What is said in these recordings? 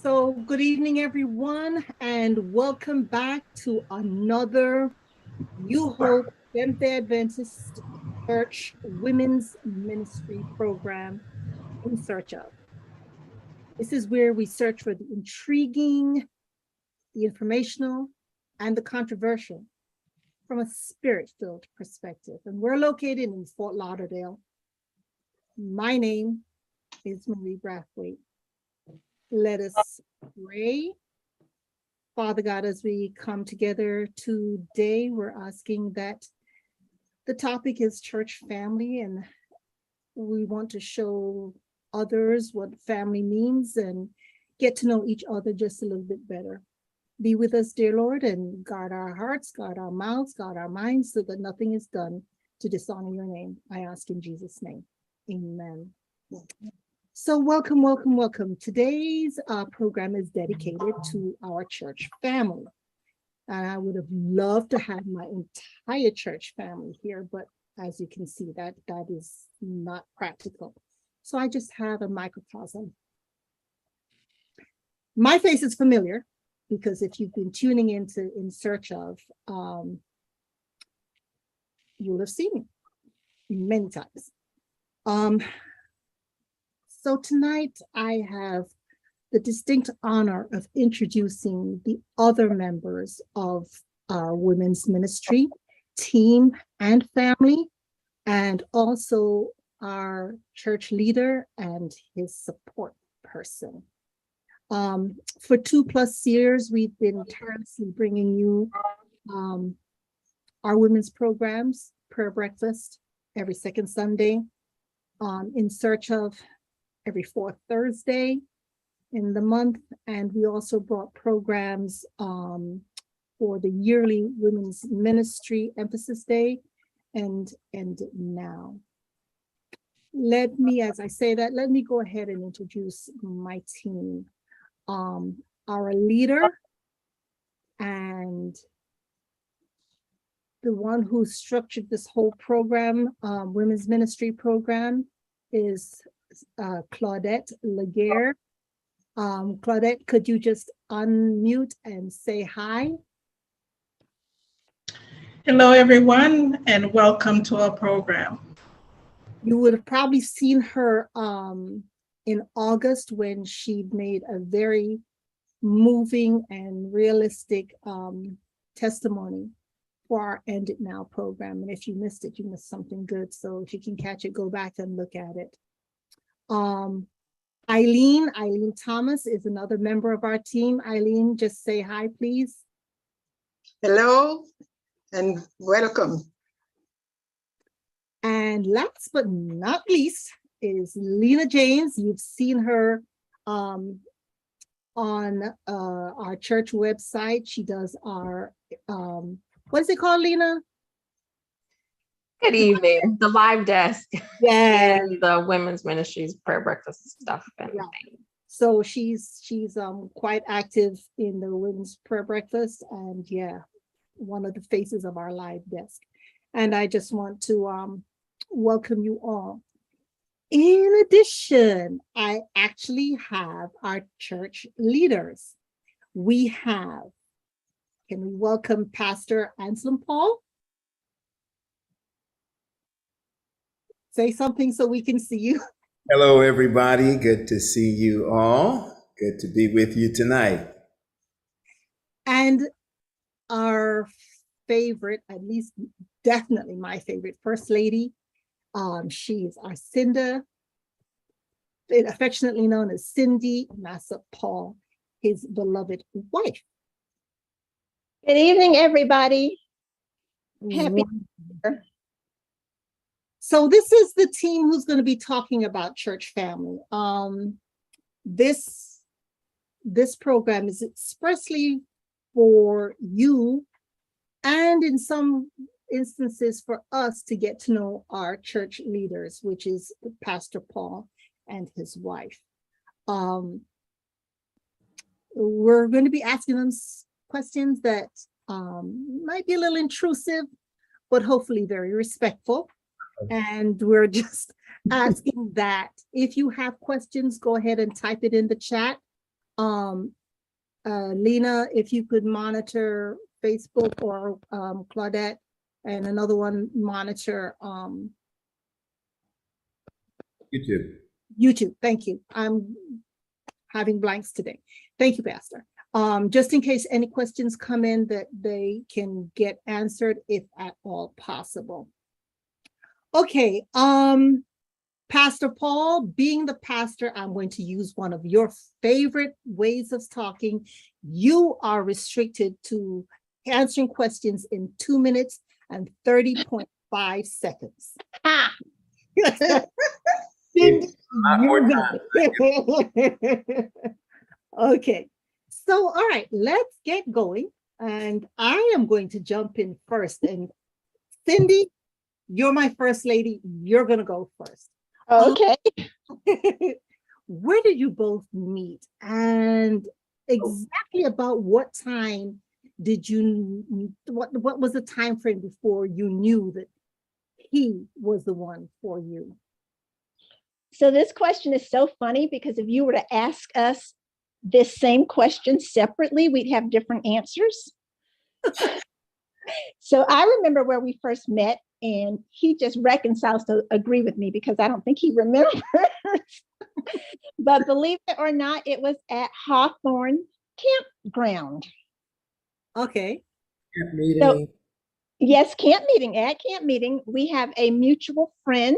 So, good evening, everyone, and welcome back to another New Hope Seventh-day Adventist Church Women's Ministry Program in Search of. This is where we search for the intriguing, the informational, and the controversial from a spirit-filled perspective. And we're located in Fort Lauderdale. My name is Marie Brathwaite. Let us pray. Father God, as we come together today, we're asking that the topic is church family, and we want to show others what family means and get to know each other just a little bit better. Be with us, dear Lord, and guard our hearts, guard our mouths, guard our minds, so that nothing is done to dishonor your name. I ask in Jesus' name. Amen. So welcome, welcome, welcome. Today's program is dedicated to our church family. And I would have loved to have my entire church family here, but as you can see, that is not practical. So I just have a microcosm. My face is familiar because if you've been tuning into In Search of, you'll have seen me many times. So tonight I have the distinct honor of introducing the other members of our women's ministry team and family, and also our church leader and his support person. For 2+ years, we've been tirelessly bringing you our women's programs, prayer breakfast every second Sunday, In Search of every fourth Thursday in the month. And we also brought programs for the yearly Women's Ministry Emphasis Day and now. Let me, as I say that, let me go ahead and introduce my team. Our leader and the one who structured this whole program, Women's Ministry program, is Claudette Laguerre. Claudette, could you just unmute and say hi? Hello, everyone, and welcome to our program. You would have probably seen her in August when she made a very moving and realistic testimony for our End It Now program. And if you missed it, you missed something good. So if you can catch it, go back and look at it. Eileen Thomas is another member of our team. Eileen, just say hi, please. Hello and welcome. And last but not least is Lena James. You've seen her on our church website. She does our, what is it called, Lena? Good evening. The live desk. Yeah. And the women's ministries prayer breakfast stuff. And right. So she's quite active in the women's prayer breakfast, and yeah, one of the faces of our live desk. And I just want to welcome you all. In addition, I actually have our church leaders. We have, can we welcome Pastor Anselm Paul? Say something so we can see you. Hello, everybody. Good to see you all. Good to be with you tonight. And our favorite, at least definitely my favorite, First Lady. She's our Cinda, affectionately known as Cindy Massa Paul, his beloved wife. Good evening, everybody. Happy. So this is the team who's going to be talking about church family. This program is expressly for you, and in some instances for us to get to know our church leaders, which is Pastor Paul and his wife. We're going to be asking them questions that might be a little intrusive, but hopefully very respectful. And we're just asking that if you have questions, go ahead and type it in the chat. Lena, if you could monitor Facebook, or Claudette, and another one monitor YouTube. YouTube. Thank you. I'm having blanks today. Thank you, Pastor. Just in case any questions come in, that they can get answered if at all possible. Okay, Pastor Paul, being the pastor, I'm going to use one of your favorite ways of talking. You are restricted to answering questions in 2 minutes and 30.5 seconds. Ah, Cindy, Not more you're time. good. Okay, so all right, let's get going. And I am going to jump in first. And Cindy, you're my first lady. You're going to go first. okay. Where did you both meet? And exactly about what time did you, what was the time frame before you knew that he was the one for you? So this question is so funny because if you were to ask us this same question separately, we'd have different answers. So I remember where we first met, and he just reconciles to agree with me because I don't think he remembers. But believe it or not, it was at Hawthorne Campground. Okay. Camp meeting. So, yes, camp meeting. At camp meeting, we have a mutual friend,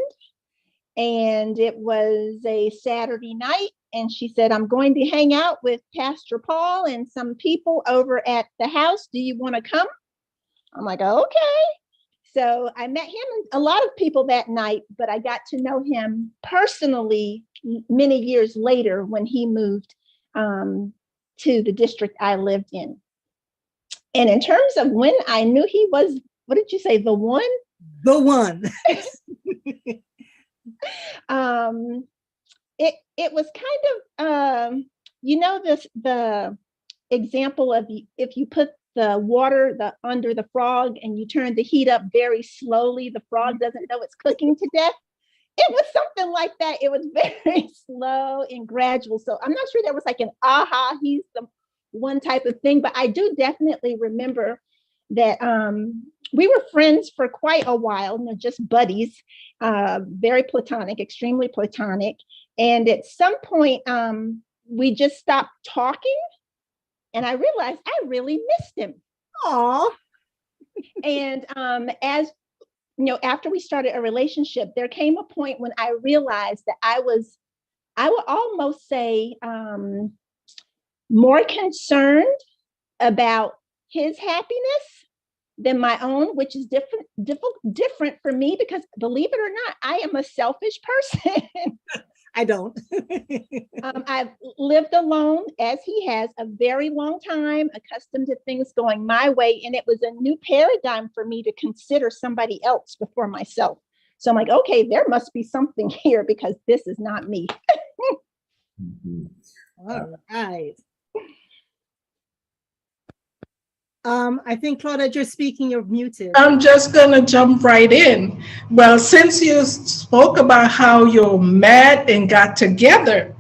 and it was a Saturday night. And she said, I'm going to hang out with Pastor Paul and some people over at the house. Do you want to come? I'm like, okay. So I met him and a lot of people that night, but I got to know him personally many years later when he moved to the district I lived in. And in terms of when I knew he was, what did you say, the one? The one. It was kind of, the example of if you put the water under the frog and you turn the heat up very slowly, the frog doesn't know it's cooking to death. It was something like that. It was very slow and gradual. So I'm not sure there was like an aha, he's the one type of thing, but I do definitely remember that we were friends for quite a while, just buddies, very platonic, extremely platonic. And at some point, we just stopped talking. And I realized I really missed him. Aw. And as after we started a relationship, there came a point when I realized that I would almost say, more concerned about his happiness than my own, which is different for me because, believe it or not, I am a selfish person. I don't. I've lived alone, as he has, a very long time, accustomed to things going my way. And it was a new paradigm for me to consider somebody else before myself. So I'm like, okay, there must be something here because this is not me. All right. I think, Claudette, you're speaking, you're muted. I'm just going to jump right in. Well, since you spoke about how you met and got together,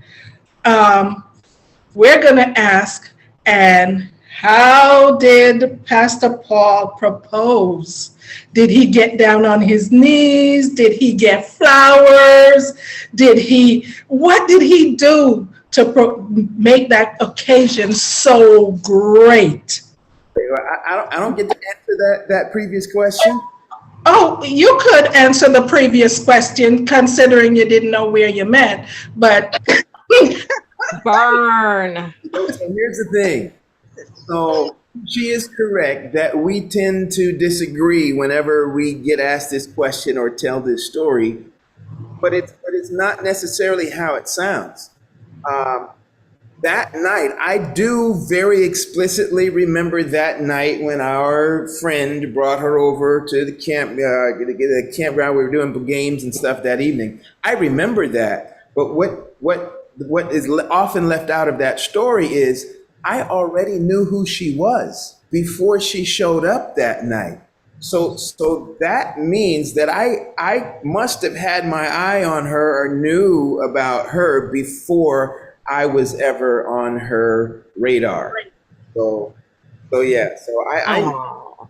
we're going to ask, and how did Pastor Paul propose? Did he get down on his knees? Did he get flowers? What did he do to make that occasion so great? I don't get to answer that previous question. Oh, you could answer the previous question, considering you didn't know where you met, but Burn. So here's the thing. So she is correct that we tend to disagree whenever we get asked this question or tell this story, but it's not necessarily how it sounds. That night, I do very explicitly remember that night when our friend brought her over to the campground. We were doing games and stuff that evening. I remember that. But what is often left out of that story is I already knew who she was before she showed up that night. So that means that I must have had my eye on her or knew about her before I was ever on her radar. So, I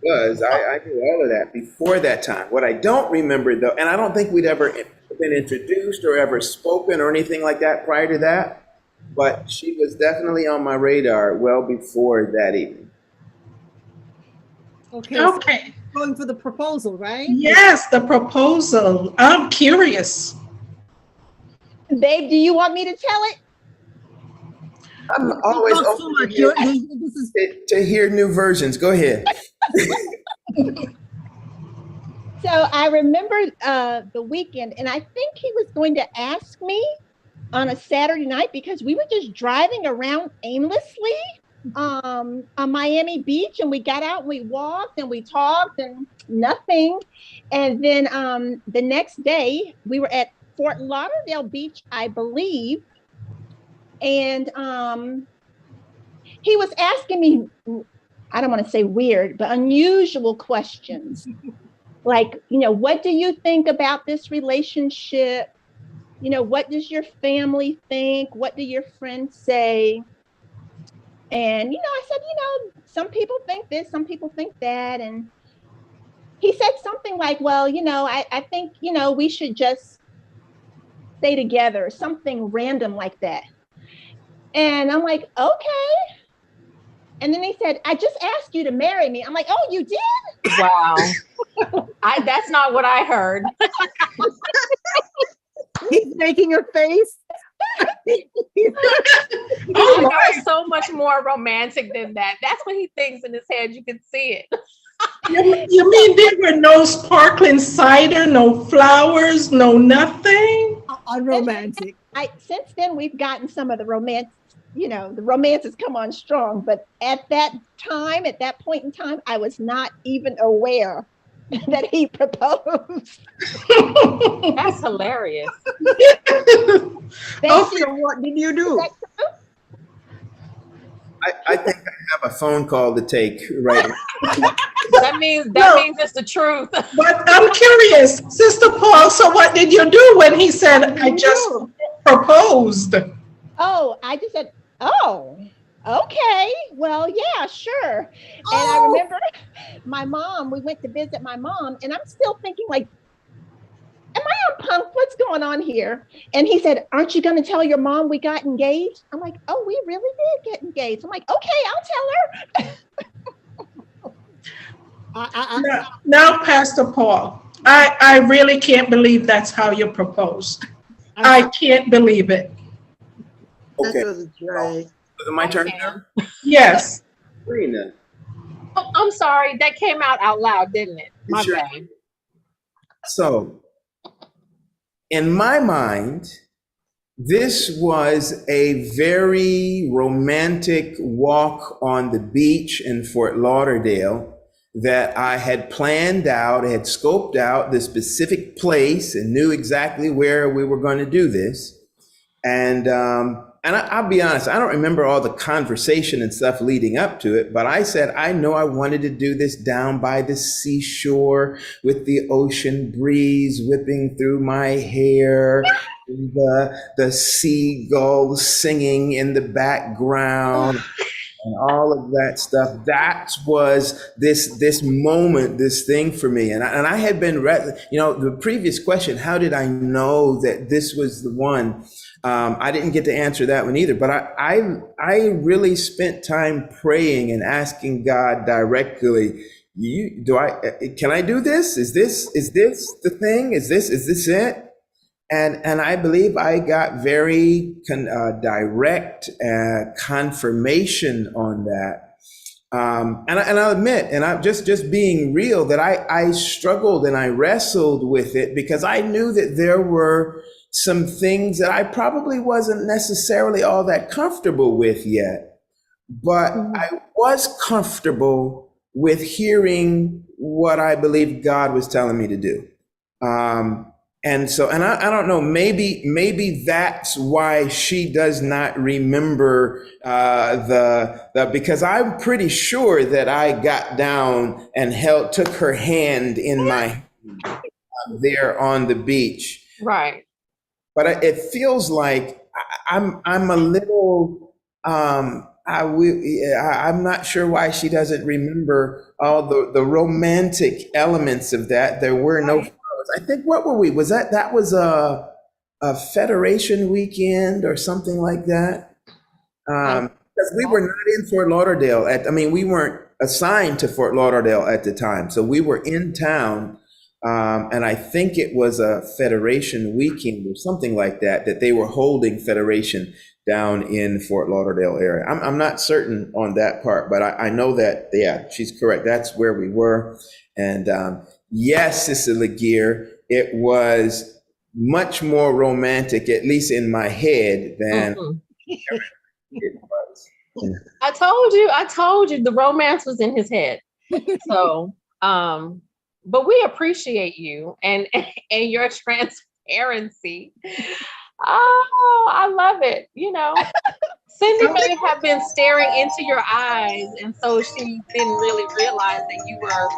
Oh, I knew all of that before that time. What I don't remember though, and I don't think we'd ever been introduced or ever spoken or anything like that prior to that, but she was definitely on my radar well before that evening. Okay, so Okay. going for the proposal, right? Yes, the proposal. I'm curious. Babe, do you want me to tell it? I'm Don't always talk so open much. This is to hear new versions. Go ahead. So I remember the weekend, and I think he was going to ask me on a Saturday night because we were just driving around aimlessly on Miami Beach, and we got out and we walked and we talked and nothing. And then the next day we were at Fort Lauderdale Beach, I believe, and he was asking me, I don't want to say weird, but unusual questions. Like, what do you think about this relationship? What does your family think? What do your friends say? And, I said, some people think this, some people think that. And he said something like, well, I think, we should just stay together, something random like that. And I'm like, okay. And then he said, I just asked you to marry me. I'm like, oh, you did? wow. That's not what I heard. he's making her face. Oh, it's so much more romantic than that. That's what he thinks in his head. You can see it. You mean there were no sparkling cider, no flowers, no nothing? Unromantic. Since then we've gotten some of the romance, the romance has come on strong, but at that point in time, I was not even aware that he proposed. That's hilarious. So what did you do? I think I have a phone call to take right now. That means it's the truth. But I'm curious, Sister Paul, so what did you do when he said, I just proposed? Oh, I just said, oh, okay, well, yeah, sure. And I remember my mom, we went to visit my mom, and I'm still thinking, like, am I on punk? What's going on here? And he said, aren't you going to tell your mom we got engaged? I'm like, oh, we really did get engaged. I'm like, okay, I'll tell her. Now, Pastor Paul, I really can't believe that's how you proposed. I can't believe it. Okay. That was dry. Is it my turn now? Yes. Rena. Oh, I'm sorry. That came out loud, didn't it? My Sure. bad. So, in my mind, this was a very romantic walk on the beach in Fort Lauderdale that I had planned out, had scoped out the specific place and knew exactly where we were going to do this. And I'll be honest, I don't remember all the conversation and stuff leading up to it, but I said, I know I wanted to do this down by the seashore with the ocean breeze whipping through my hair, the seagulls singing in the background. And all of that stuff. That was this moment, this thing for me. And I had been, the previous question, how did I know that this was the one? I didn't get to answer that one either, but I really spent time praying and asking God directly, can I do this? Is this the thing? Is this it? And I believe I got very direct confirmation on that. And I'll admit, and I'm just being real, that I struggled and I wrestled with it because I knew that there were some things that I probably wasn't necessarily all that comfortable with yet, but I was comfortable with hearing what I believe God was telling me to do. And so, and I don't know, maybe that's why she does not remember because I'm pretty sure that I got down and took her hand in my there on the beach. Right. But it feels like I'm a little I'm not sure why she doesn't remember all the romantic elements of that. There were no Right. flowers. I think what were we? Was that was a Federation weekend or something like that? I Because we were not in Fort Lauderdale I mean, we weren't assigned to Fort Lauderdale at the time. So we were in town. And I think it was a Federation weekend or something like that, that they were holding Federation down in Fort Lauderdale area. I'm not certain on that part, but I know that, yeah, she's correct. That's where we were. And yes, Sister Laguerre, it was much more romantic, at least in my head, than Mhm. it was. I told you the romance was in his head. So, but we appreciate you and and your transparency. Oh, I love it. You know, Cindy may have been staring into your eyes, and so she didn't really realize that you were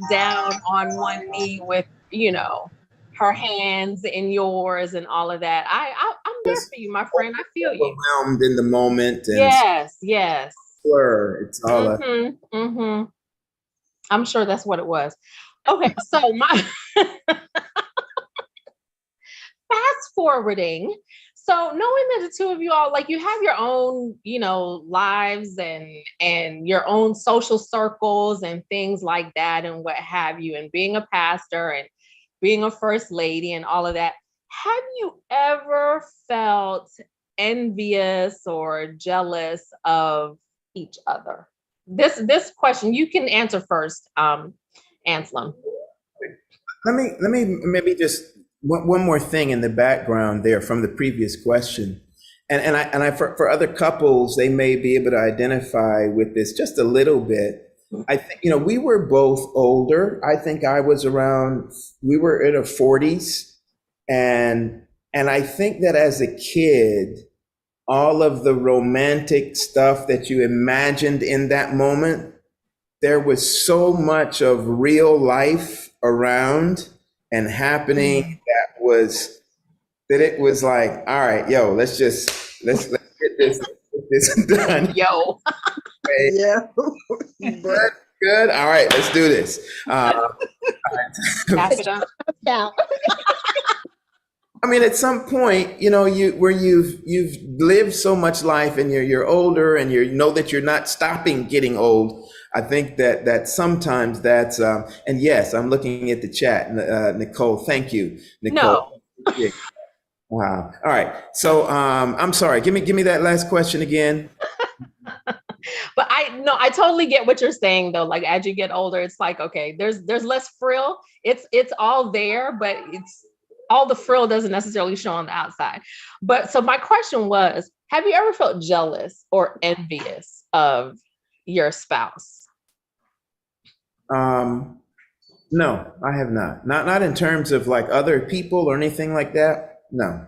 down on one knee with, you know, her hands in yours and all of that. I'm there Just for you, my friend. I feel you. overwhelmed in the moment and Yes, yes. blur. It's all a Mm-hmm. Mm-hmm. I'm sure that's what it was. Okay, so my fast forwarding. So knowing that the two of you all, like, you have your own, you know, lives and your own social circles and things like that and what have you, and being a pastor and being a first lady and all of that. Have you ever felt envious or jealous of each other? This question you can answer first, Anselm. let me maybe just one more thing in the background there from the previous question. And I for other couples, they may be able to identify with this just a little bit. I think, we were both older. I think I was around, we were in our 40s. And I think that as a kid, all of the romantic stuff that you imagined in that moment, there was so much of real life around and happening that it was like, all right, yo, let's get this done. Yo. Yeah. Good, good. All right, let's do this. Wrap it up. Now, I mean, at some point, you've lived so much life and you're older and you know that you're not stopping getting old. I think that sometimes that's and yes, I'm looking at the chat. Nicole, thank you, Nicole. No. Yeah. Wow. All right. So I'm sorry. Give me that last question again. But I totally get what you're saying though. Like, as you get older, it's like, okay, there's less frill. It's all there, but it's all the frill doesn't necessarily show on the outside. But so my question was, have you ever felt jealous or envious of your spouse? No, I have not. Not in terms of like other people or anything like that. No.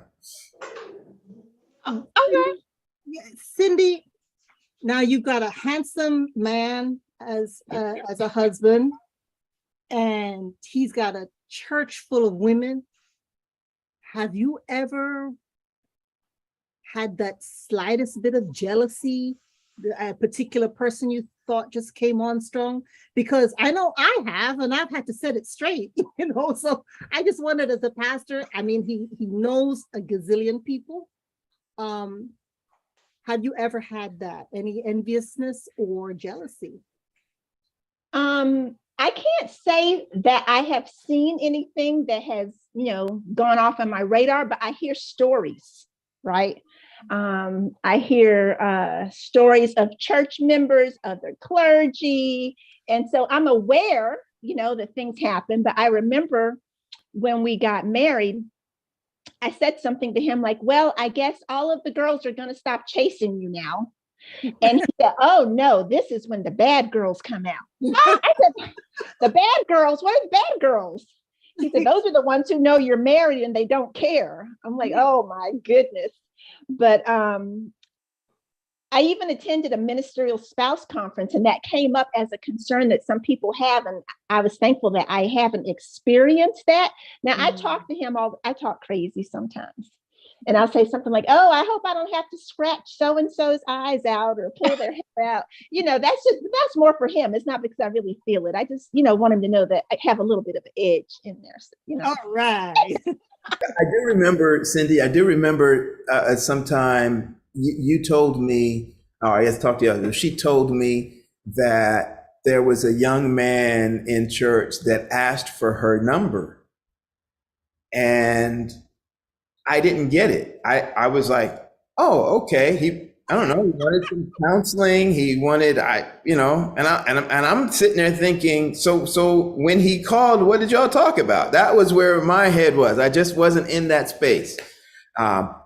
Okay. Yeah, Cindy, now you've got a handsome man as a husband, and he's got a church full of women. Have you ever had that slightest bit of jealousy, a particular person you thought just came on strong? Because I know I have, and I've had to set it straight, so I just wondered, as a pastor, I mean, he knows a gazillion people. Have you ever had that, any enviousness or jealousy? I can't say that I have seen anything that has, gone off on my radar, but I hear stories, right? I hear stories of church members, other clergy. And so I'm aware, that things happen. But I remember when we got married, I said something to him like, well, I guess all of the girls are going to stop chasing you now. And he said, oh, no, this is when the bad girls come out. I said, the bad girls? What are the bad girls? He said, those are the ones who know you're married and they don't care. I'm like, oh, my goodness. But I even attended a ministerial spouse conference, and that came up as a concern that some people have. And I was thankful that I haven't experienced that. Now, I talk to him I talk crazy sometimes. And I'll say something like, "Oh, I hope I don't have to scratch so and so's eyes out or pull their hair out." That's more for him. It's not because I really feel it. I just want him to know that I have a little bit of an edge in there. All right. I do remember, Cindy, sometime you told me, oh, I guess talk to you. She told me that there was a young man in church that asked for her number. And I didn't get it. I was like, oh, okay. I don't know. He wanted some counseling. He wanted, and I'm sitting there thinking, so when he called, what did y'all talk about? That was where my head was. I just wasn't in that space.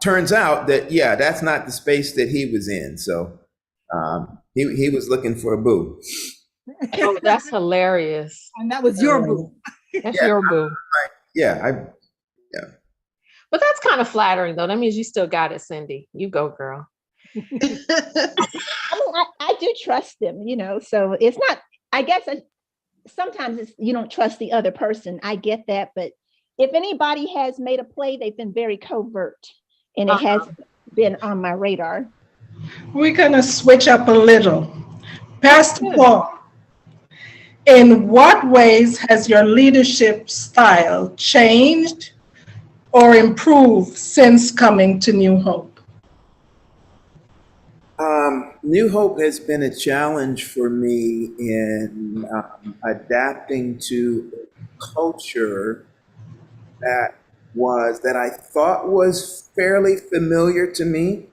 Turns out that, that's not the space that he was in. So he was looking for a boo. Oh, that's hilarious. And that was your boo. That's your boo. Yeah. But that's kind of flattering, though. That means you still got it, Cindy. You go, girl. I do trust them, so it's not, I guess sometimes it's, you don't trust the other person. I get that. But if anybody has made a play, they've been very covert, and it has been on my radar. We're going to switch up a little. Pastor Paul, in what ways has your leadership style changed or improved since coming to New Hope? New Hope has been a challenge for me in adapting to a culture that I thought was fairly familiar to me.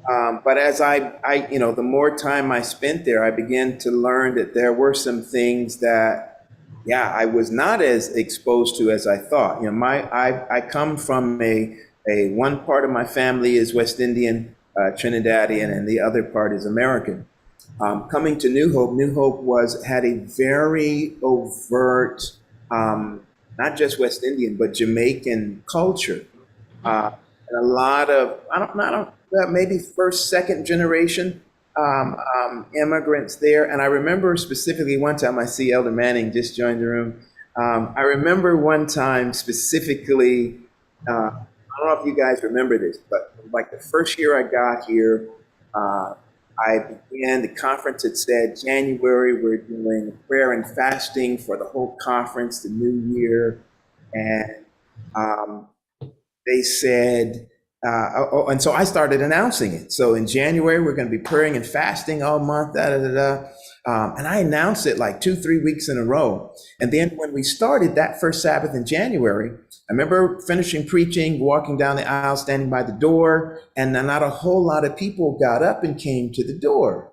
But as the more time I spent there, I began to learn that there were some things that, I was not as exposed to as I thought. I come from a one part of my family is West Indian, Trinidadian, and the other part is American. Coming to New Hope had a very overt, not just West Indian, but Jamaican culture. And a lot of, maybe first, second generation immigrants there. And I remember specifically one time, I see Elder Manning just joined the room. I remember one time specifically, I don't know if you guys remember this, but like the first year I got here, the conference had said January, we're doing prayer and fasting for the whole conference, the new year. And they said, and so I started announcing it. So in January, we're going to be praying and fasting all month, and I announced it like 2-3 weeks in a row. And then when we started that first Sabbath in January, I remember finishing preaching, walking down the aisle, standing by the door, and not a whole lot of people got up and came to the door.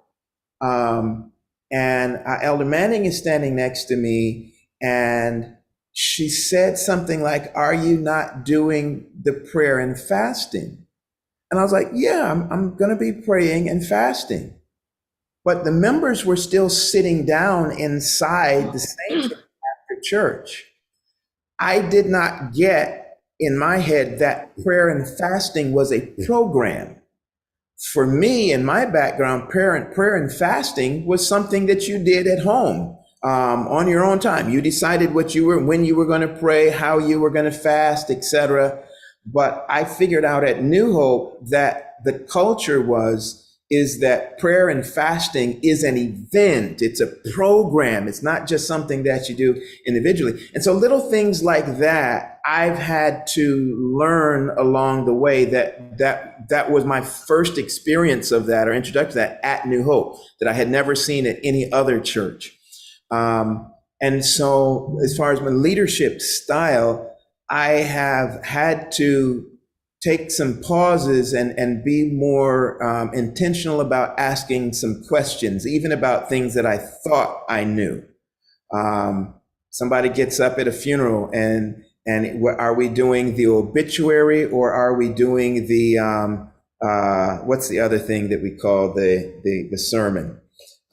And Elder Manning is standing next to me, and she said something like, "Are you not doing the prayer and fasting?" And I was like, "Yeah, I'm going to be praying and fasting." But the members were still sitting down inside the sanctuary after church. I did not get in my head that prayer and fasting was a program. For me, in my background, prayer and fasting was something that you did at home. On your own time. You decided when you were going to pray, how you were going to fast, etc. But I figured out at New Hope that the culture is that prayer and fasting is an event. It's a program. It's not just something that you do individually. And so little things like that, I've had to learn along the way that was my first experience of that, or introduction to that at New Hope, that I had never seen at any other church. And so as far as my leadership style, I have had to take some pauses and be more intentional about asking some questions, even about things that I thought I knew. Somebody gets up at a funeral and are we doing the obituary, or are we doing the, what's the other thing that we call the sermon?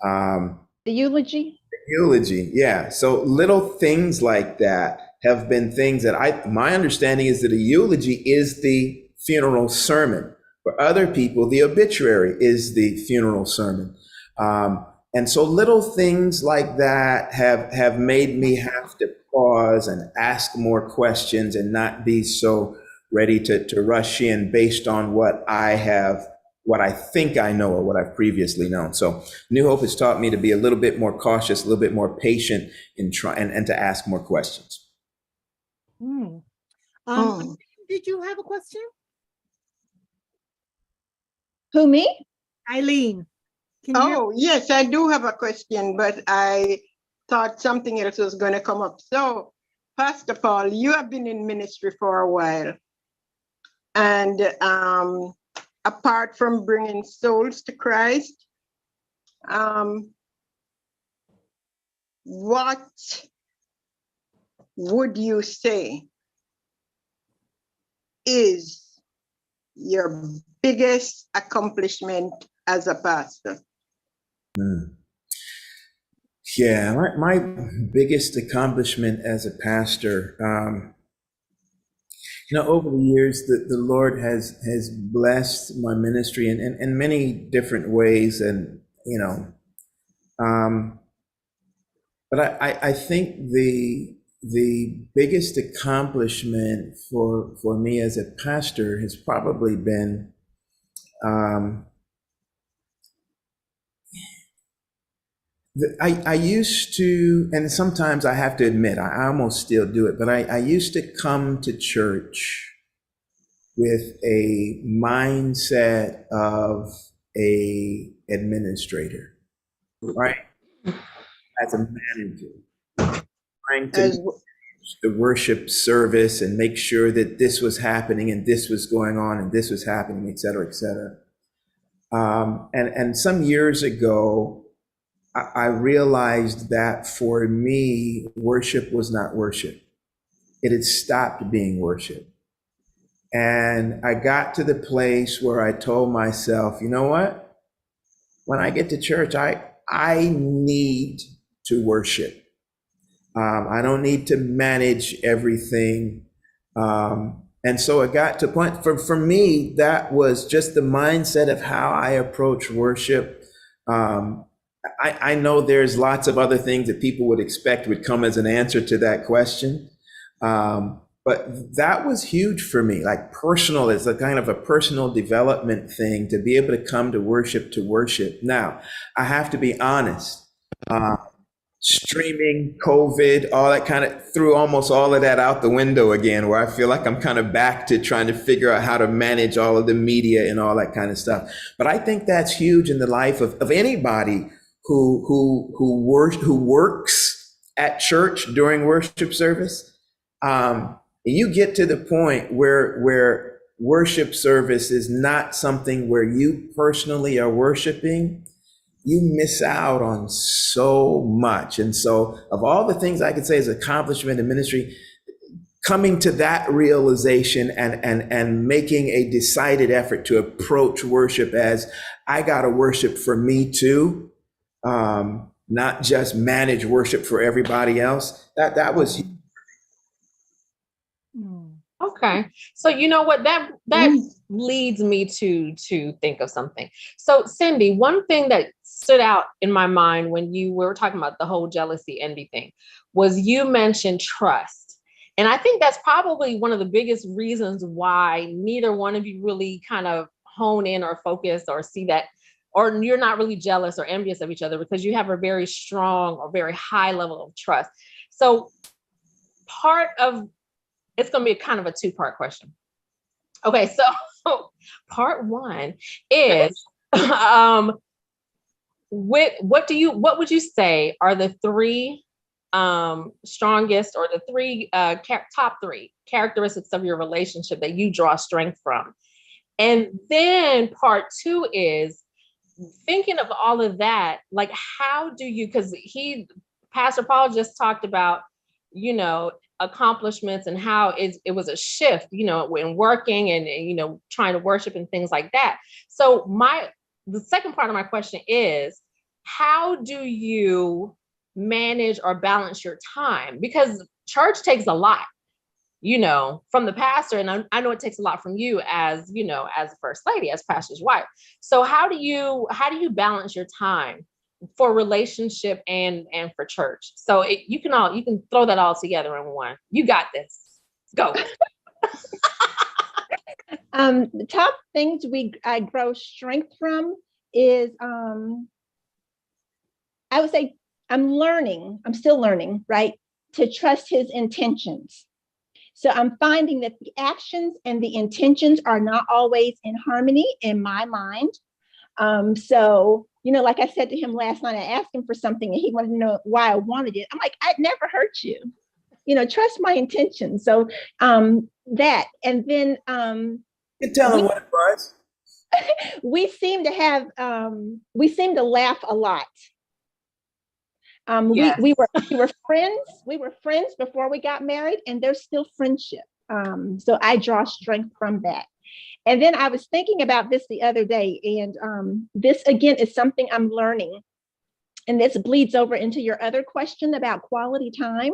The eulogy? Eulogy, yeah. So little things like that have been things that my understanding is that a eulogy is the funeral sermon. For other people, the obituary is the funeral sermon. And so little things like that have made me have to pause and ask more questions and not be so ready to rush in based on what I think I know or what I've previously known. So New Hope has taught me to be a little bit more cautious, a little bit more patient in and to ask more questions. Mm. Oh. Did you have a question? Who, me? Eileen, can you hear? Oh, yes, I do have a question, but I thought something else was going to come up. So, Pastor Paul, you have been in ministry for a while. And apart from bringing souls to Christ, what would you say is your biggest accomplishment as a pastor? Yeah, my biggest accomplishment as a pastor, over the years, the Lord has blessed my ministry in many different ways, and but I think the biggest accomplishment for me as a pastor has probably been I used to, and sometimes I have to admit, I almost still do it, but I used to come to church with a mindset of a administrator, right? As a manager, trying to As manage the worship service and make sure that this was happening and this was going on and this was happening, et cetera, et cetera. And some years ago, I realized that for me, worship was not worship. It had stopped being worship. And I got to the place where I told myself, you know what? When I get to church, I need to worship. I don't need to manage everything. And so it got to a point, for me, that was just the mindset of how I approach worship. I know there's lots of other things that people would expect would come as an answer to that question. But that was huge for me, like personal, it's a kind of a personal development thing to be able to come to worship. Now, I have to be honest. Streaming, COVID, all that kind of threw almost all of that out the window again, where I feel like I'm kind of back to trying to figure out how to manage all of the media and all that kind of stuff. But I think that's huge in the life of anybody who works at church during worship service. You get to the point where worship service is not something where you personally are worshiping, you miss out on so much. And so of all the things I could say as accomplishment in ministry, coming to that realization and making a decided effort to approach worship as I got to worship for me too, not just manage worship for everybody else. That was. Okay. So you know what, that leads me to think of something. So Cindy, one thing that stood out in my mind when you were talking about the whole jealousy, envy thing was you mentioned trust. And I think that's probably one of the biggest reasons why neither one of you really kind of hone in or focus or see that, or you're not really jealous or envious of each other, because you have a very strong or very high level of trust. So it's going to be kind of a two-part question. Okay, so part one is, what would you say are the three strongest or the three top three characteristics of your relationship that you draw strength from? And then part two is thinking of all of that, like how do you, because Pastor Paul just talked about, accomplishments and how it was a shift, when working and, trying to worship and things like that. So the second part of my question is, how do you manage or balance your time? Because church takes a lot, from the pastor. And I know it takes a lot from you as, as a first lady, as pastor's wife. So how do you balance your time for relationship and for church? So you can throw that all together in one. You got this. Go. The top things I grow strength from is I would say I'm still learning, right? To trust his intentions. So I'm finding that the actions and the intentions are not always in harmony in my mind. So, like I said to him last night, I asked him for something and he wanted to know why I wanted it. I'm like, I'd never hurt you. Trust my intentions. So that, and then You can tell him what it was. we seem to laugh a lot. Yes. We were friends. We were friends before we got married, and there's still friendship. So I draw strength from that. And then I was thinking about this the other day, and this again is something I'm learning. And this bleeds over into your other question about quality time,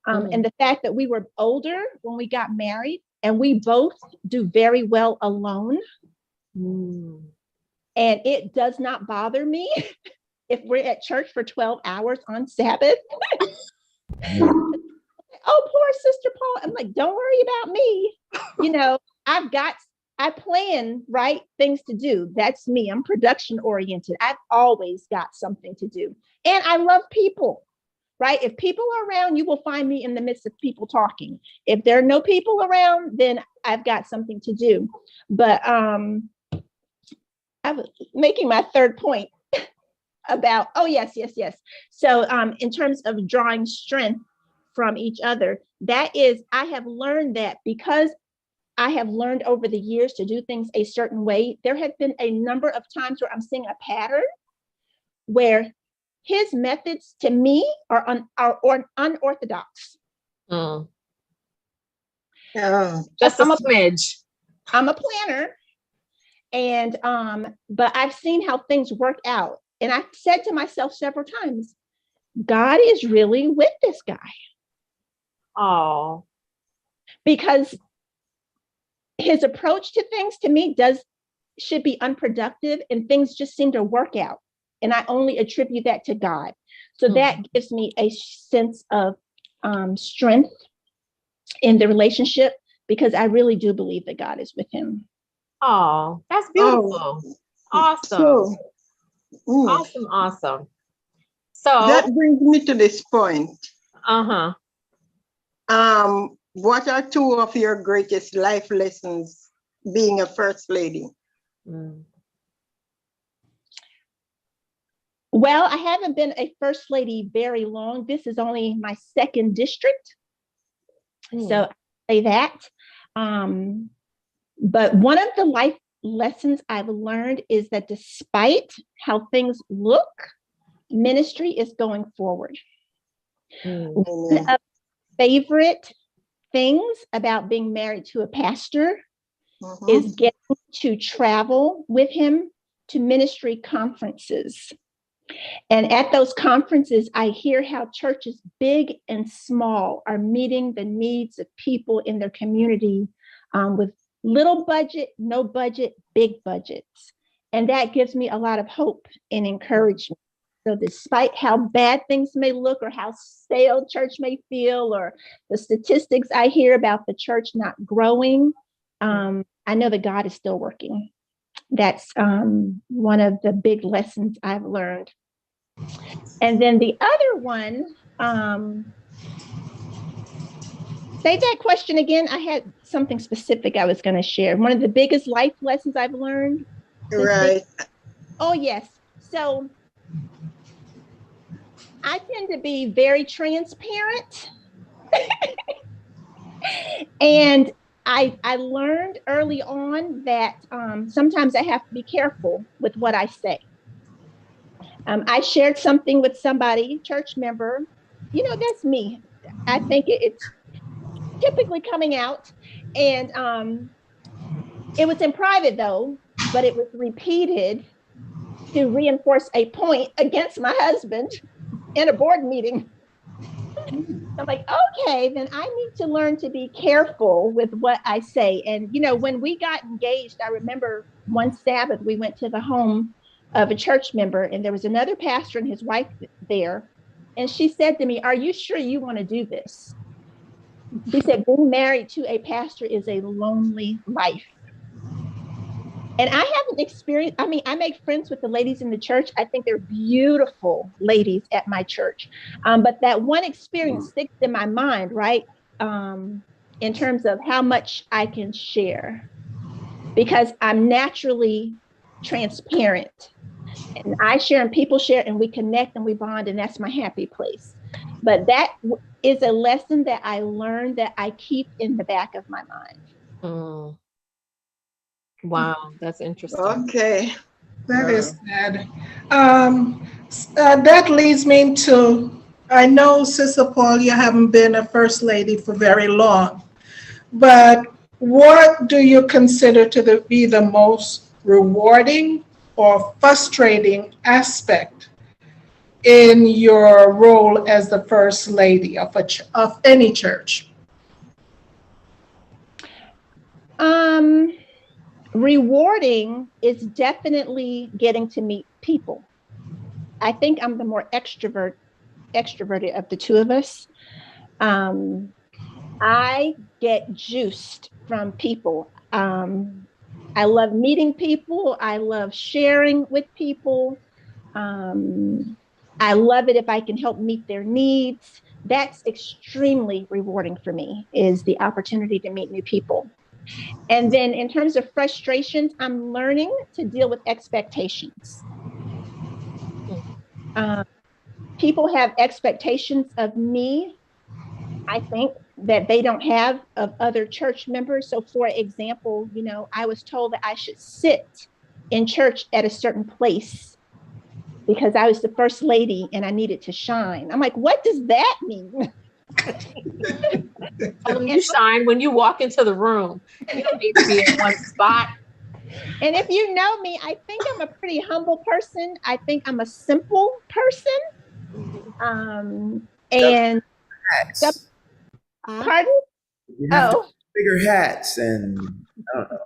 and the fact that we were older when we got married, and we both do very well alone. And it does not bother me if we're at church for 12 hours on Sabbath. Oh, poor Sister Paul. I'm like, don't worry about me. I plan, right, things to do. That's me. I'm production oriented. I've always got something to do. And I love people, right? If people are around, you will find me in the midst of people talking. If there are no people around, then I've got something to do. But I was making my third point about, yes. So in terms of drawing strength from each other, that is, I have learned that because I have learned over the years to do things a certain way, there have been a number of times where I'm seeing a pattern where his methods to me are unorthodox. Oh. Just a smidge. I'm a planner, and but I've seen how things work out. And I've said to myself several times, God is really with this guy. Oh. Because his approach to things to me should be unproductive, and things just seem to work out. And I only attribute that to God. So that gives me a sense of strength in the relationship, because I really do believe that God is with him. Oh, that's beautiful. Awesome. Awesome. So that brings me to this point. What are two of your greatest life lessons being a first lady? Well, I haven't been a first lady very long. This is only my second district. So I say that. But one of the life lessons I've learned is that despite how things look, ministry is going forward. One of the favorite things about being married to a pastor is getting to travel with him to ministry conferences. And at those conferences, I hear how churches big and small are meeting the needs of people in their community with little budget, no budget, big budgets. And that gives me a lot of hope and encouragement. So despite how bad things may look, or how stale church may feel, or the statistics I hear about the church not growing, I know that God is still working. That's one of the big lessons I've learned. And then the other one, say that question again. I had something specific I was going to share. One of the biggest life lessons I've learned. Right. Oh, yes. So I tend to be very transparent. And I learned early on that sometimes I have to be careful with what I say. I shared something with somebody, church member. That's me. I think it's typically coming out. And it was in private, though, but it was repeated to reinforce a point against my husband in a board meeting. I'm like, okay, then I need to learn to be careful with what I say. And, when we got engaged, I remember one Sabbath we went to the home of a church member, and there was another pastor and his wife there. And she said to me, "Are you sure you want to do this?" She said, "Being married to a pastor is a lonely life." And I haven't experienced, I mean, I make friends with the ladies in the church. I think they're beautiful ladies at my church. But that one experience sticks in my mind, right? In terms of how much I can share, because I'm naturally transparent. And I share and people share and we connect and we bond, and that's my happy place. But that is a lesson that I learned that I keep in the back of my mind. Mm. Wow, that's interesting. Okay. That is sad. That leads me to, I know, Sister Paul, you haven't been a first lady for very long, but what do you consider to be the most rewarding or frustrating aspect in your role as the first lady of of any church? Rewarding is definitely getting to meet people. I think I'm the more extroverted of the two of us. I get juiced from people. I love meeting people. I love sharing with people. I love it if I can help meet their needs. That's extremely rewarding for me, is the opportunity to meet new people. And then in terms of frustrations, I'm learning to deal with expectations. People have expectations of me, I think, that they don't have of other church members. So, for example, I was told that I should sit in church at a certain place because I was the first lady and I needed to shine. I'm like, what does that mean? You shine when you walk into the room. You don't need to be in one spot. And if you know me, I think I'm a pretty humble person. I think I'm a simple person. And pardon? You have to bigger hats, and I don't know.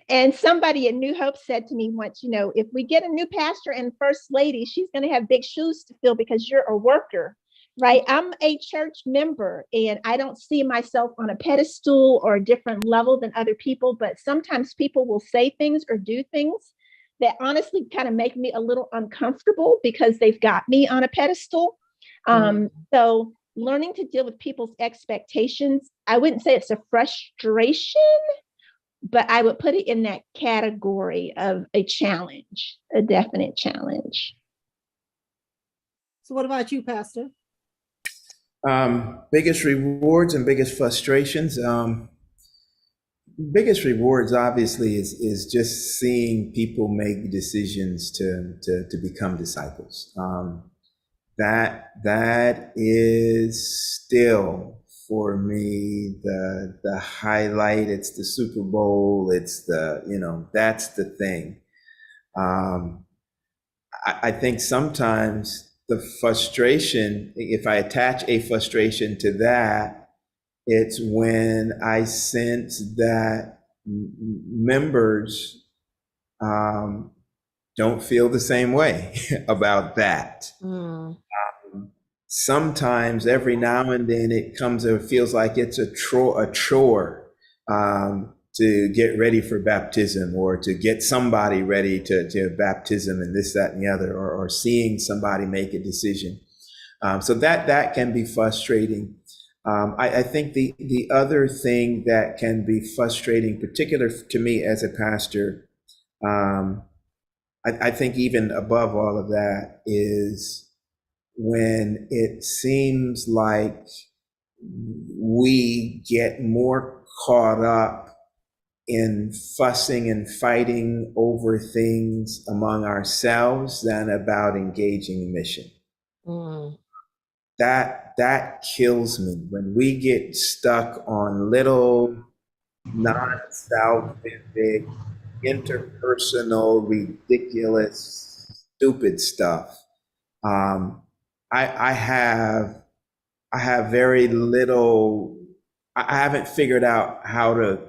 And somebody at New Hope said to me once, if we get a new pastor and first lady, she's going to have big shoes to fill because you're a worker, right? I'm a church member and I don't see myself on a pedestal or a different level than other people, but sometimes people will say things or do things that honestly kind of make me a little uncomfortable because they've got me on a pedestal. So learning to deal with people's expectations, I wouldn't say it's a frustration, but I would put it in that category of a challenge, a definite challenge. So what about you, Pastor? Biggest rewards and biggest frustrations. Biggest rewards obviously is just seeing people make decisions to become disciples. That is still for me the highlight. It's the Super Bowl. It's that's the thing. I think sometimes the frustration, if I attach a frustration to that, it's when I sense that members don't feel the same way about that. Sometimes, every now and then, it feels like it's a chore to get ready for baptism, or to get somebody ready to baptism, and this, that, and the other, or seeing somebody make a decision. So that can be frustrating. I think the other thing that can be frustrating, particular to me as a pastor, I think even above all of that, is when it seems like we get more caught up in fussing and fighting over things among ourselves than about engaging in mission. That kills me, when we get stuck on little non-salvific, interpersonal, ridiculous, stupid stuff. I have very little. I haven't figured out how to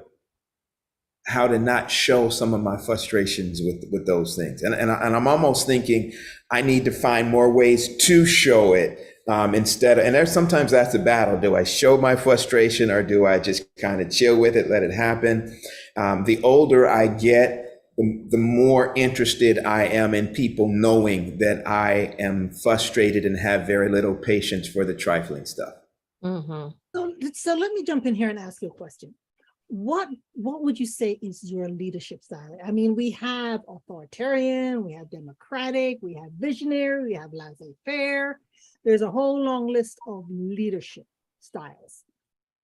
not show some of my frustrations with those things, and I'm almost thinking I need to find more ways to show it, instead of, and there's sometimes that's a battle. Do I show my frustration, or do I just kind of chill with it, let it happen? The older I get, the more interested I am in people knowing that I am frustrated and have very little patience for the trifling stuff. Mm-hmm. So let me jump in here and ask you a question. What would you say is your leadership style? I mean, we have authoritarian, we have democratic, we have visionary, we have laissez-faire. There's a whole long list of leadership styles.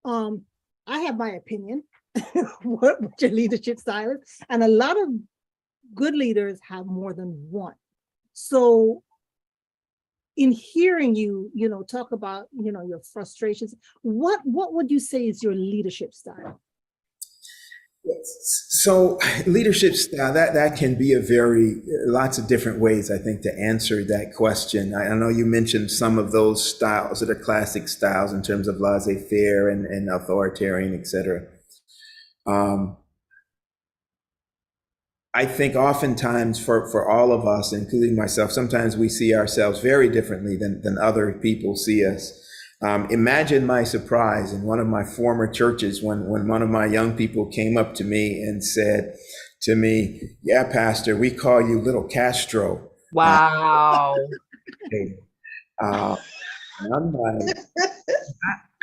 I have my opinion what your leadership style is, and a lot of good leaders have more than one. So in hearing you, talk about, your frustrations, what would you say is your leadership style? So leadership style, that can be lots of different ways, I think, to answer that question. I know you mentioned some of those styles that are classic styles in terms of laissez-faire and authoritarian, et cetera. I think oftentimes for all of us, including myself, sometimes we see ourselves very differently than other people see us. Imagine my surprise in one of my former churches when one of my young people came up to me and said to me, "Yeah, Pastor, we call you Little Castro." Wow. And I'm like,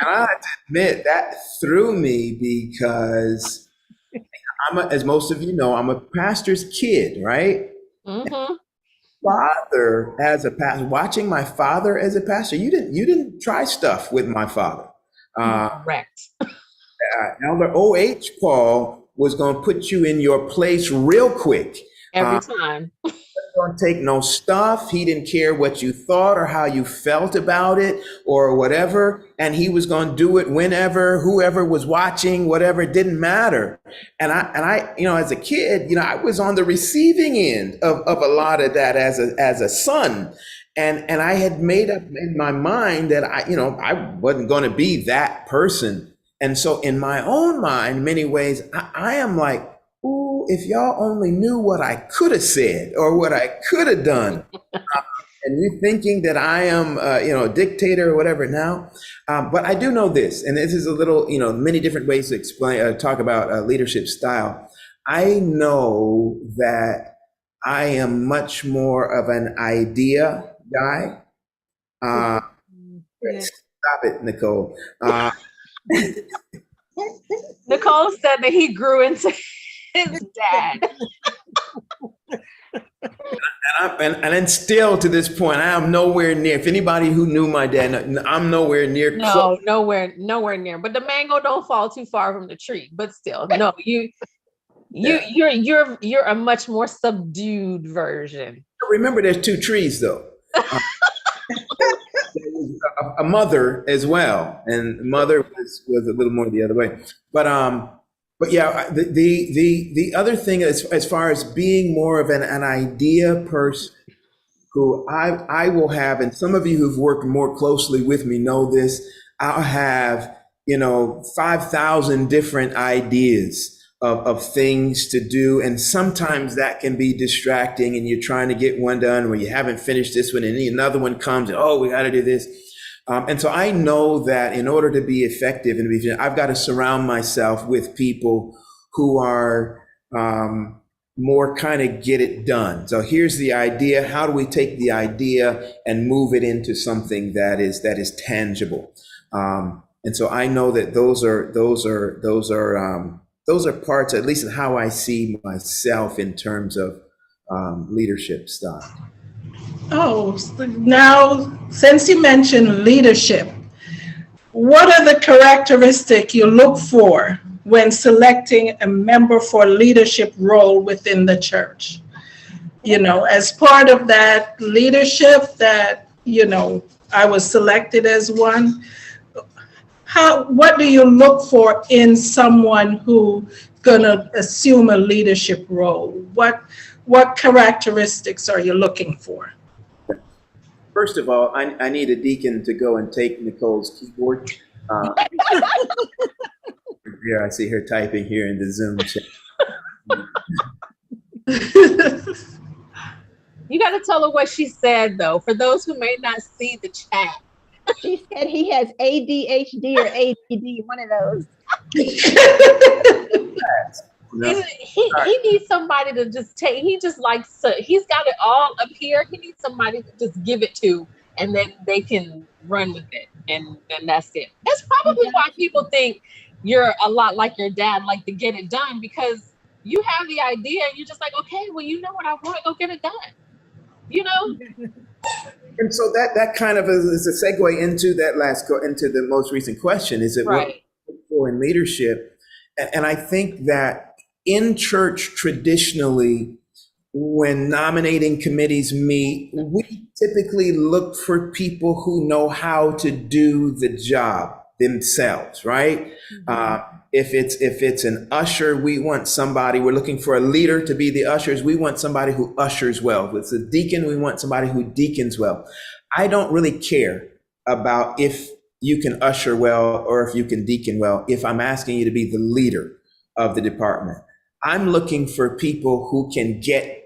I have to admit that threw me because as most of you know, I'm a pastor's kid, right? Mm-hmm. Father as a pastor, watching my father as a pastor, you didn't try stuff with my father. Correct. Elder O.H. Paul was going to put you in your place real quick. Every time. Don't take no stuff. He didn't care what you thought or how you felt about it or whatever. And he was going to do it whenever, whoever was watching, whatever, it didn't matter. And I, as a kid, I was on the receiving end of a lot of that as a son. And I had made up in my mind that I wasn't going to be that person. And so in my own mind, in many ways, I am like, ooh, if y'all only knew what I could have said or what I could have done. And you thinking that I am, a dictator or whatever now. But I do know this, and this is a little, many different ways to explain, talk about leadership style. I know that I am much more of an idea guy. Yeah. Stop it, Nicole. Nicole said that he grew into his dad. And then still to this point, I am nowhere near. If anybody who knew my dad, I'm nowhere near. No, nowhere near. But the mango don't fall too far from the tree. But still, no, you're a much more subdued version. Remember, there's two trees though. A mother as well, and mother was a little more the other way. But yeah, the other thing as far as being more of an idea person, who I will have, and some of you who've worked more closely with me know this, I'll have 5,000 different ideas of things to do, and sometimes that can be distracting, and you're trying to get one done where you haven't finished this one, and another one comes, and we got to do this. And so I know that in order to be effective and I've got to surround myself with people who are more kind of get it done. So here's the idea. How do we take the idea and move it into something that is tangible? And so I know that those are parts, at least in how I see myself in terms of leadership style. Oh, now, since you mentioned leadership, what are the characteristics you look for when selecting a member for a leadership role within the church? As part of that leadership that, I was selected as one, what do you look for in someone who gonna assume a leadership role? What characteristics are you looking for? First of all, I need a deacon to go and take Nicole's keyboard. Here, I see her typing here in the Zoom chat. You got to tell her what she said, though, for those who may not see the chat. She said he has ADHD or ADD, one of those. He needs somebody to just take. He just likes to. He's got it all up here. He needs somebody to just give it to, and then they can run with it, and then that's it. That's probably why people think you're a lot like your dad, like to get it done, because you have the idea and you're just like, okay, well, you know what I want, go get it done. You know? And so that kind of is a segue into into the most recent question. Is it Right. what for in leadership? And I think that in church traditionally, when nominating committees meet, we typically look for people who know how to do the job themselves, right? If it's an usher, we want somebody, we're looking for a leader to be the ushers. We want somebody who ushers well. If it's a deacon, we want somebody who deacons well. I don't really care about if you can usher well or if you can deacon well, if I'm asking you to be the leader of the department. I'm looking for people who can get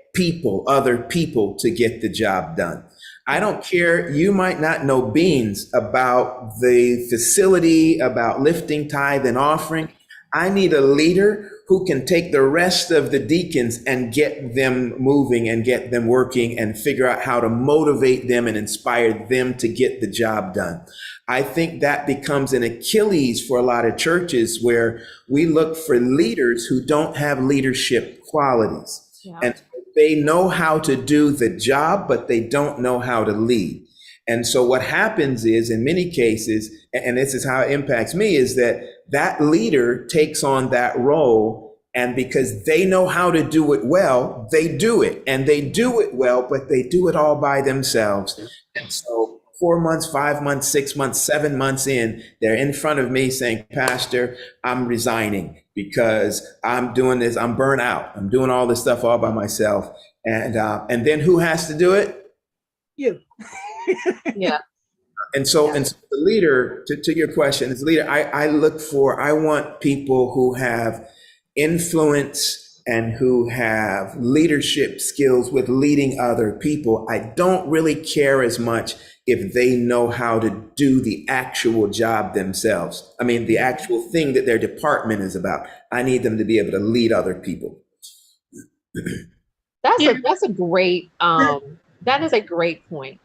other people to get the job done. I don't care. You might not know beans about the facility, about lifting tithe and offering. I need a leader who can take the rest of the deacons and get them moving and get them working and figure out how to motivate them and inspire them to get the job done. I think that becomes an Achilles for a lot of churches where we look for leaders who don't have leadership qualities. Yeah. And they know how to do the job, but they don't know how to lead. And so what happens is, in many cases, and this is how it impacts me, is that leader takes on that role, and because they know how to do it well, they do it. And they do it well, but they do it all by themselves. And so 4 months, 5 months, 6 months, 7 months in, they're in front of me saying, Pastor, I'm resigning because I'm doing this, I'm burnt out. I'm doing all this stuff all by myself. And then who has to do it? You. Yeah. And so the leader, to your question, as a leader, I want people who have influence and who have leadership skills with leading other people. I don't really care as much if they know how to do the actual job themselves. I mean, the actual thing that their department is about. I need them to be able to lead other people. That's a great that is a great point.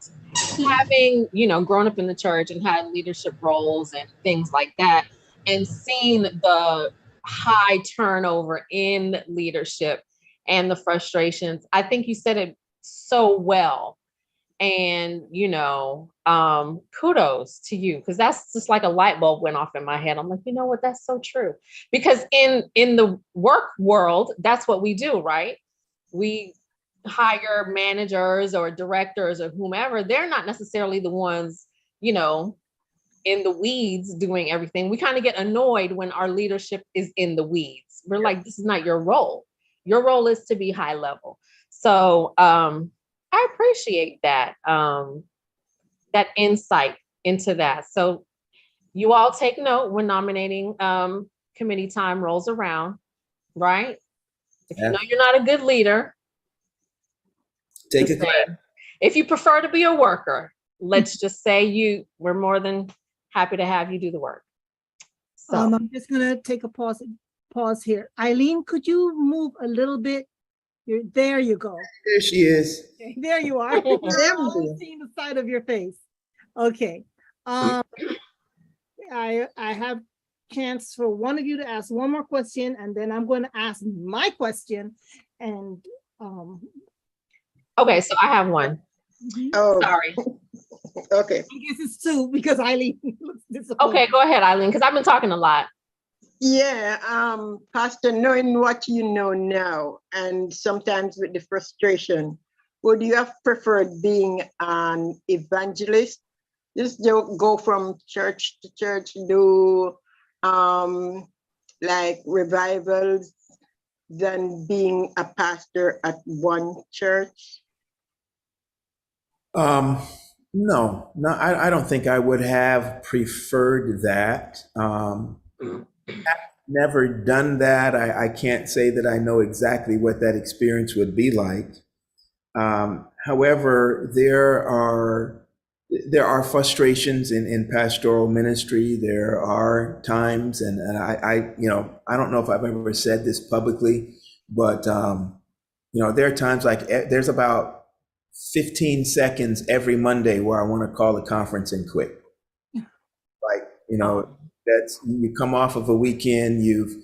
Having, grown up in the church and had leadership roles and things like that, and seeing the high turnover in leadership and the frustrations, I think you said it so well. And, kudos to you, because that's just like a light bulb went off in my head. I'm like, you know what? That's so true. Because in the work world, that's what we do, right? We hire managers or directors or whomever. They're not necessarily the ones, in the weeds doing everything. We kind of get annoyed when our leadership is in the weeds. We're like, this is not your role. Your role is to be high level. So I appreciate that, that insight into that. So you all take note when nominating committee time rolls around, right? If you know you're not a good leader, take a class. If you prefer to be a worker, let's just say we're more than happy to have you do the work. So I'm just gonna take a pause here. Eileen, could you move a little bit? There you go. There she is. Okay, there you are. We're only seeing the side of your face. Okay. I have chance for one of you to ask one more question, and then I'm going to ask my question. And okay, so I have one. Oh, Sorry. okay. I guess it's two because Eileen looks disappointed. Okay, go ahead, Eileen, because I've been talking a lot. Yeah, Pastor, knowing what you know now, and sometimes with the frustration, would you have preferred being an evangelist? Just go from church to church, do like revivals, than being a pastor at one church? No, I don't think I would have preferred that. I've never done that. I can't say that I know exactly what that experience would be like. However, there are there are frustrations in pastoral ministry. There are times, and I don't know if I've ever said this publicly, but there are times like there's about 15 seconds every Monday where I want to call a conference and quit. Like, that's, you come off of a weekend, you've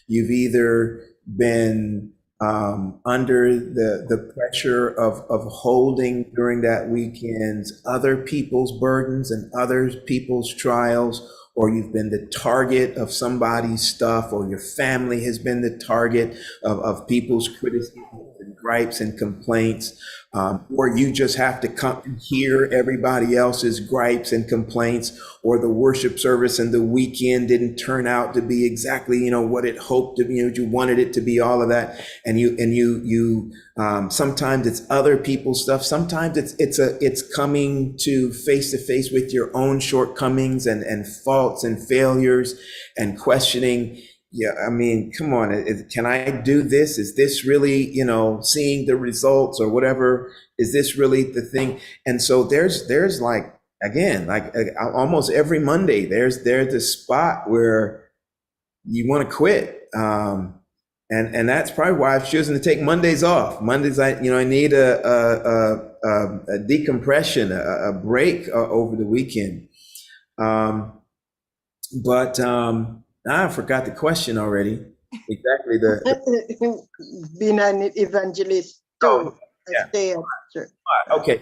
either been under the pressure of holding during that weekend's other people's burdens and other people's trials, or you've been the target of somebody's stuff, or your family has been the target of people's criticism and gripes and complaints, or you just have to come and hear everybody else's gripes and complaints, or the worship service and the weekend didn't turn out to be exactly, what it hoped to be, you wanted it to be, all of that. And you sometimes it's other people's stuff. Sometimes it's coming to face with your own shortcomings and faults and failures and questioning. Yeah, I mean, come on, can I do this? Is this really, seeing the results or whatever? Is this really the thing? And so there's like, again, like almost every Monday, there's the spot where you want to quit. And that's probably why I've chosen to take Mondays off. Mondays, I need a decompression, a break over the weekend. But I forgot the question already. Exactly Being an evangelist too. Oh, yeah. Stay at church. Okay,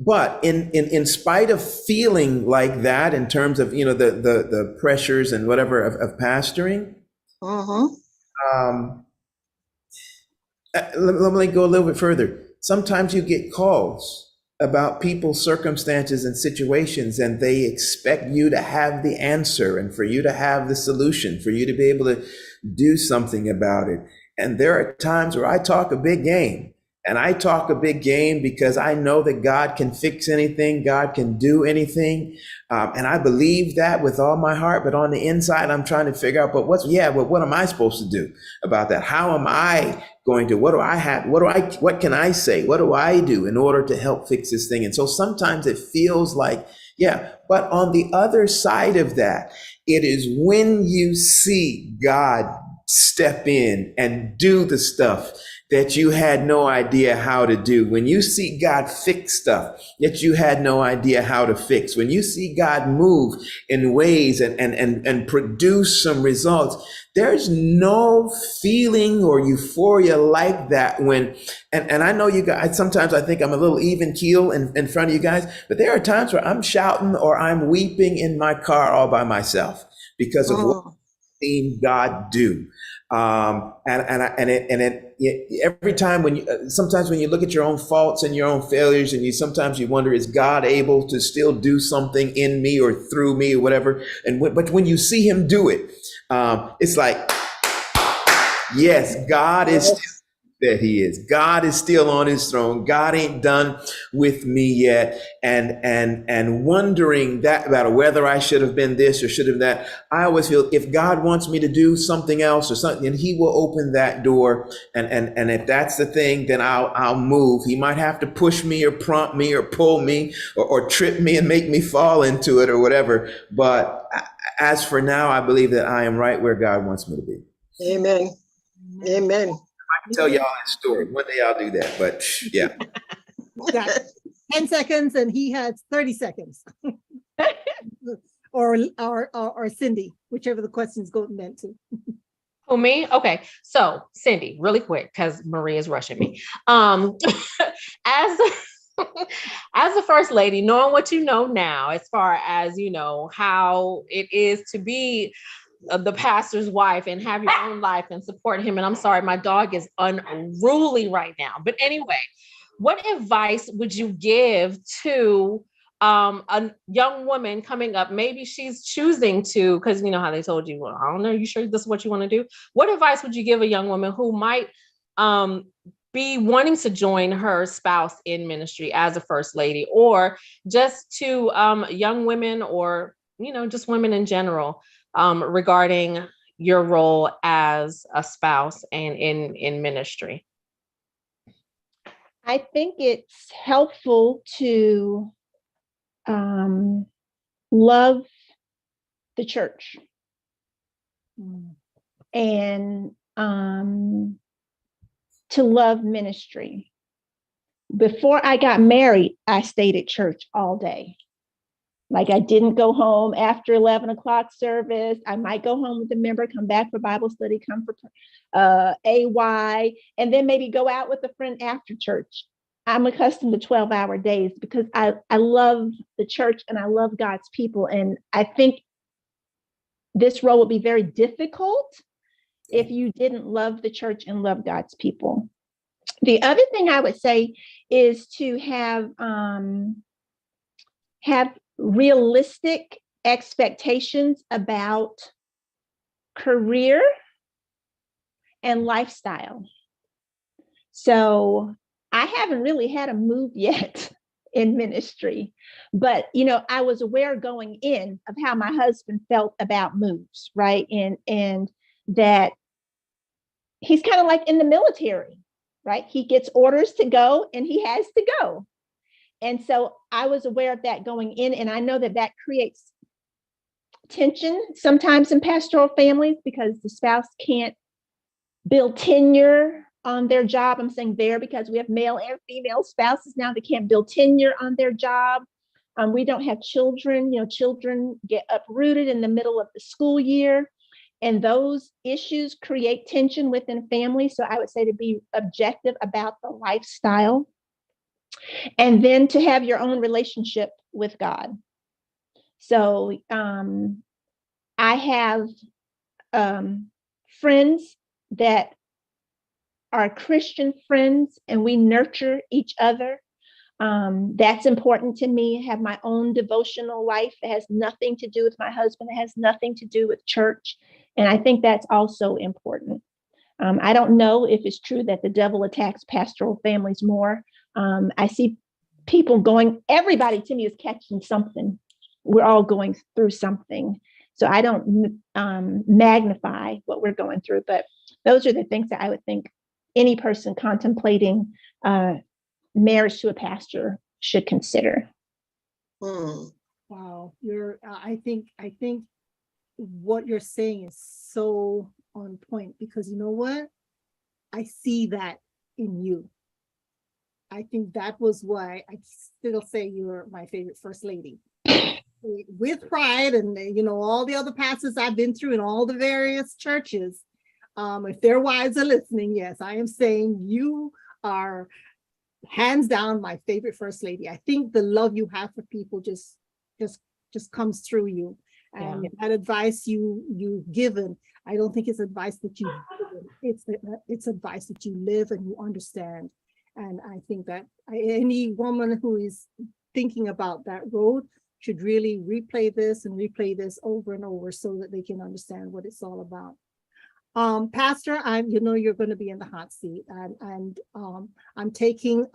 but in spite of feeling like that, in terms of the pressures and whatever of pastoring, let me go a little bit further. Sometimes you get calls about people's circumstances and situations, and they expect you to have the answer and for you to have the solution, for you to be able to do something about it. And there are times where I talk a big game. And I talk a big game because I know that God can fix anything, God can do anything. And I believe that with all my heart. But on the inside, I'm trying to figure out, but what am I supposed to do about that? How am I going to, what do I have? What can I say? What do I do in order to help fix this thing? And so sometimes it feels like, but on the other side of that, it is when you see God step in and do the stuff that you had no idea how to do. When you see God fix stuff that you had no idea how to fix. When you see God move in ways and produce some results, there's no feeling or euphoria like that when, and I know you guys, sometimes I think I'm a little even keel in front of you guys, but there are times where I'm shouting or I'm weeping in my car all by myself because of what I've seen God do. Every time sometimes when you look at your own faults and your own failures, and sometimes you wonder, is God able to still do something in me or through me or whatever? But when you see him do it, it's like, yes, God is still that he is. God is still on his throne. God ain't done with me yet. And wondering that about whether I should have been this or should have that. I always feel if God wants me to do something else or something, and he will open that door. And if that's the thing, then I'll move. He might have to push me or prompt me or pull me or trip me and make me fall into it or whatever. But as for now, I believe that I am right where God wants me to be. Amen. Amen. I can tell y'all that story. One day I'll do that, but yeah. 10 seconds and he has 30 seconds. or Cindy, whichever the question's going meant to. Oh, me? Okay. So Cindy, really quick, because Marie is rushing me. As a first lady, knowing what you know now, as far as how it is to be the pastor's wife and have your own life and support him. And I'm sorry, my dog is unruly right now. But anyway, what advice would you give to a young woman coming up? Maybe she's choosing to, because you know how they told you, well, I don't know, you sure this is what you want to do? What advice would you give a young woman who might be wanting to join her spouse in ministry as a first lady, or just to young women, or just women in general, regarding your role as a spouse and in ministry? I think it's helpful to love the church Mm. and to love ministry. Before I got married, I stayed at church all day. Like I didn't go home after 11 o'clock service. I might go home with a member, come back for Bible study, come for AY, and then maybe go out with a friend after church. I'm accustomed to 12-hour days because I love the church and I love God's people. And I think this role would be very difficult if you didn't love the church and love God's people. The other thing I would say is to have realistic expectations about career and lifestyle. So I haven't really had a move yet in ministry, but I was aware going in of how my husband felt about moves, right? And that he's kind of like in the military, right? He gets orders to go and he has to go. And so I was aware of that going in, and I know that that creates tension sometimes in pastoral families because the spouse can't build tenure on their job. I'm saying there because we have male and female spouses now that can't build tenure on their job. We don't have children. Children get uprooted in the middle of the school year, and those issues create tension within families. So I would say to be objective about the lifestyle, and then to have your own relationship with God. So I have friends that are Christian friends, and we nurture each other. That's important to me. I have my own devotional life. It has nothing to do with my husband. It has nothing to do with church. And I think that's also important. I don't know if it's true that the devil attacks pastoral families more. I see people everybody to me is catching something. We're all going through something. So I don't magnify what we're going through, but those are the things that I would think any person contemplating marriage to a pastor should consider. Wow, I think what you're saying is so on point, because you know what? I see that in you. I think that was why I still say you're my favorite first lady. With pride, and all the other pastors I've been through in all the various churches, if their wives are listening, yes, I am saying you are hands down my favorite first lady. I think the love you have for people just comes through you, and that advice you've given, I don't think it's advice that you it's advice that you live and you understand. And I think that any woman who is thinking about that road should really replay this over and over so that they can understand what it's all about. Pastor, you're going to be in the hot seat, and I'm taking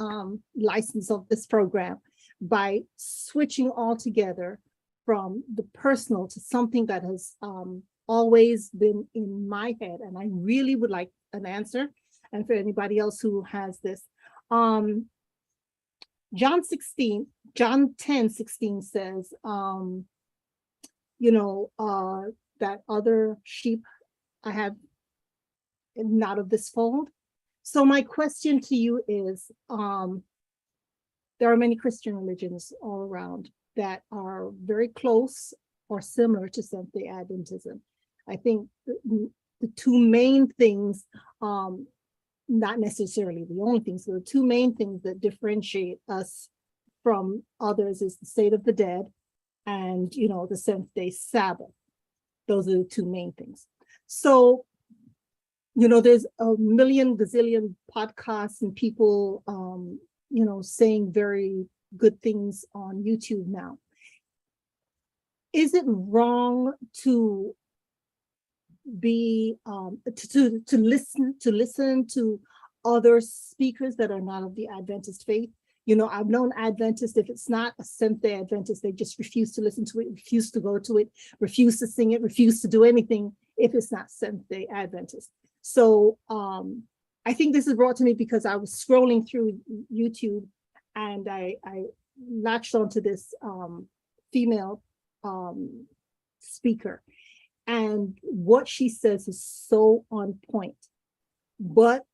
license of this program by switching altogether from the personal to something that has always been in my head, and I really would like an answer. And for anybody else who has this, John 10:16 says, that other sheep I have not of this fold. So my question to you is, there are many Christian religions all around that are very close or similar to Seventh-day Adventism. I think the two main things, not necessarily the only things, but the two main things that differentiate us from others is the state of the dead and, the seventh-day Sabbath. Those are the two main things. So, there's a million gazillion podcasts and people, saying very good things on YouTube now. Is it wrong to be to listen to other speakers that are not of the Adventist faith? I've known Adventists, if it's not a Seventh-day Adventist, they just refuse to listen to it, refuse to go to it, refuse to sing it, refuse to do anything if it's not Seventh-day Adventist. So I think this is brought to me because I was scrolling through YouTube, and I latched onto this female speaker, and what she says is so on point. But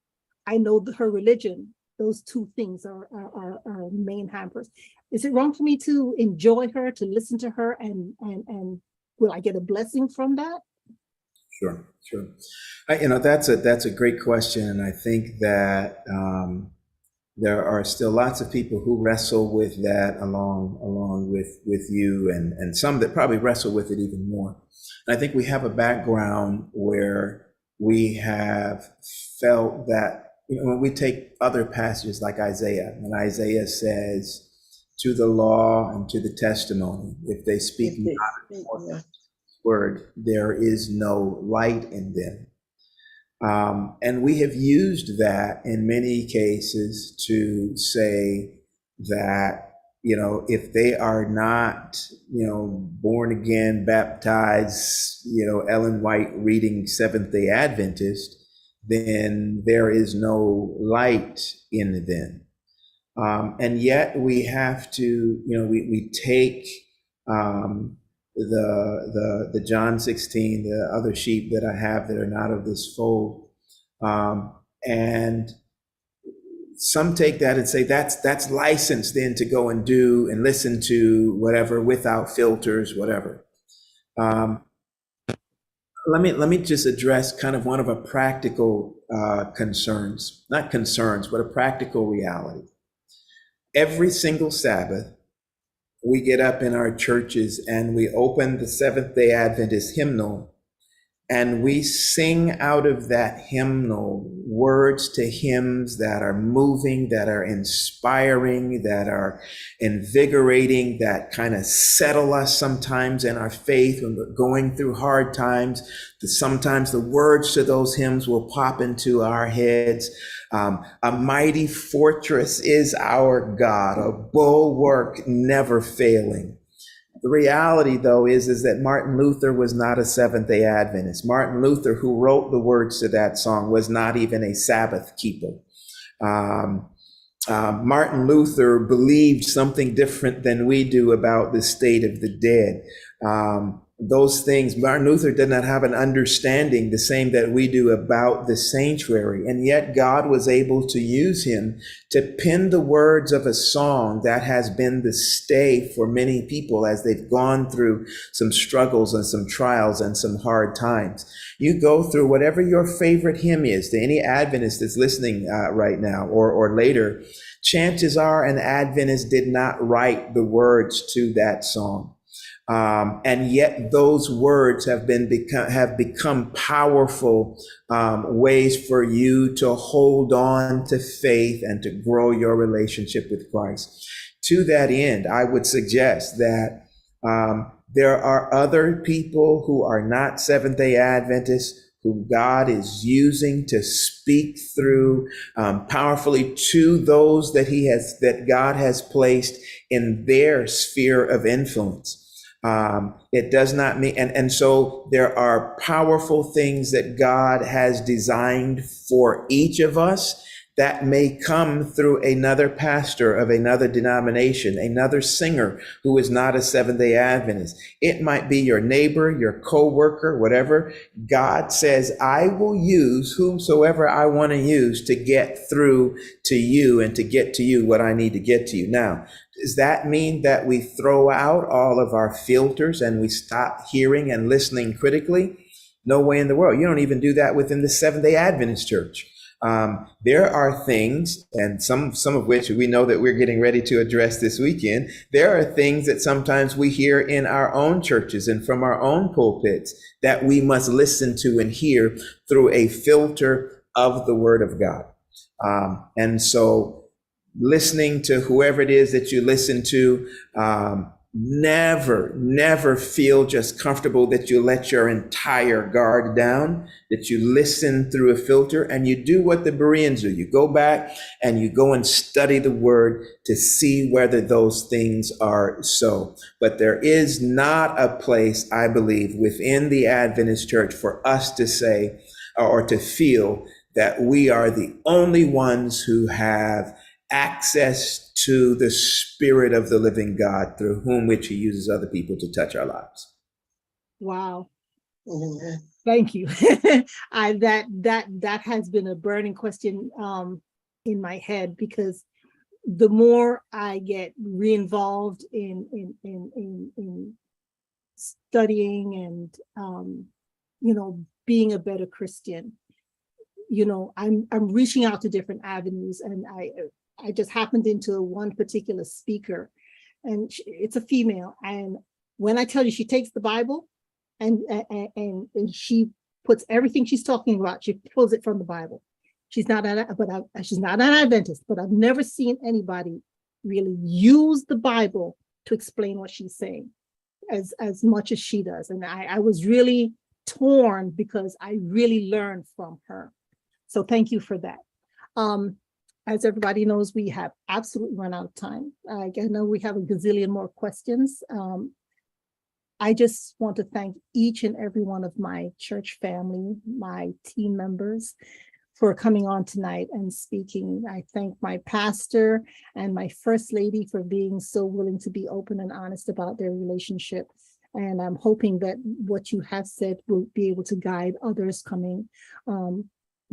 I know her religion, those two things are main hampers. Is it wrong for me to enjoy her, to listen to her, and will I get a blessing from that? Sure, sure. That's a great question, and I think that there are still lots of people who wrestle with that along with you, and some that probably wrestle with it even more. And I think we have a background where we have felt that, when we take other passages like Isaiah, and Isaiah says, to the law and to the testimony, if they speak not word, there is no light in them. And we have used that in many cases to say that, if they are not, born again, baptized, Ellen White reading Seventh-day Adventist, then there is no light in them. And yet we have to, we take the John 16, the other sheep that I have that are not of this fold, and some take that and say that's licensed then to go and do and listen to whatever without filters, whatever. Let me just address kind of one of a practical concerns, not concerns, but a practical reality. Every single Sabbath, we get up in our churches and we open the Seventh-day Adventist hymnal, and we sing out of that hymnal words to hymns that are moving, that are inspiring, that are invigorating, that kind of settle us sometimes in our faith when we're going through hard times. Sometimes the words to those hymns will pop into our heads. A mighty fortress is our God, a bulwark never failing. The reality, though, is that Martin Luther was not a Seventh-day Adventist. Martin Luther, who wrote the words to that song, was not even a Sabbath keeper. Martin Luther believed something different than we do about the state of the dead. Those things, Martin Luther did not have an understanding the same that we do about the sanctuary, and yet God was able to use him to pen the words of a song that has been the stay for many people as they've gone through some struggles and some trials and some hard times. You go through whatever your favorite hymn is, to any Adventist that's listening right now or later, chances are an Adventist did not write the words to that song. And yet those words have become powerful ways for you to hold on to faith and to grow your relationship with Christ. To that end, I would suggest that there are other people who are not Seventh-day Adventists who God is using to speak through powerfully to those that God has placed in their sphere of influence. It does not mean, and so there are powerful things that God has designed for each of us that may come through another pastor of another denomination, another singer who is not a Seventh-day Adventist. It might be your neighbor, your co-worker, whatever. God says, I will use whomsoever I want to use to get through to you and to get to you what I need to get to you. Now, does that mean that we throw out all of our filters and we stop hearing and listening critically? No way in the world. You don't even do that within the Seventh-day Adventist church. There are things, and some of which we know that we're getting ready to address this weekend. There are things that sometimes we hear in our own churches and from our own pulpits that we must listen to and hear through a filter of the Word of God. And so listening to whoever it is that you listen to, never feel just comfortable that you let your entire guard down, that you listen through a filter and you do what the Bereans do. You go back and you go and study the Word to see whether those things are so. But there is not a place, I believe, within the Adventist church for us to say or to feel that we are the only ones who have access to the Spirit of the living God through whom which he uses other people to touch our lives. Wow. Amen. Thank you. That has been a burning question in my head, because the more I get re-involved in studying and being a better Christian, I'm reaching out to different avenues, and I just happened into one particular speaker, and it's a female, and when I tell you, she takes the Bible and she puts everything she's talking about, she pulls it from the Bible. She's not she's not an Adventist, but I've never seen anybody really use the Bible to explain what she's saying as much as she does. And I was really torn, because I really learned from her. So thank you for that. As everybody knows, we have absolutely run out of time. I know we have a gazillion more questions. I just want to thank each and every one of my church family, my team members, for coming on tonight and speaking. I thank my pastor and my first lady for being so willing to be open and honest about their relationship. And I'm hoping that what you have said will be able to guide others coming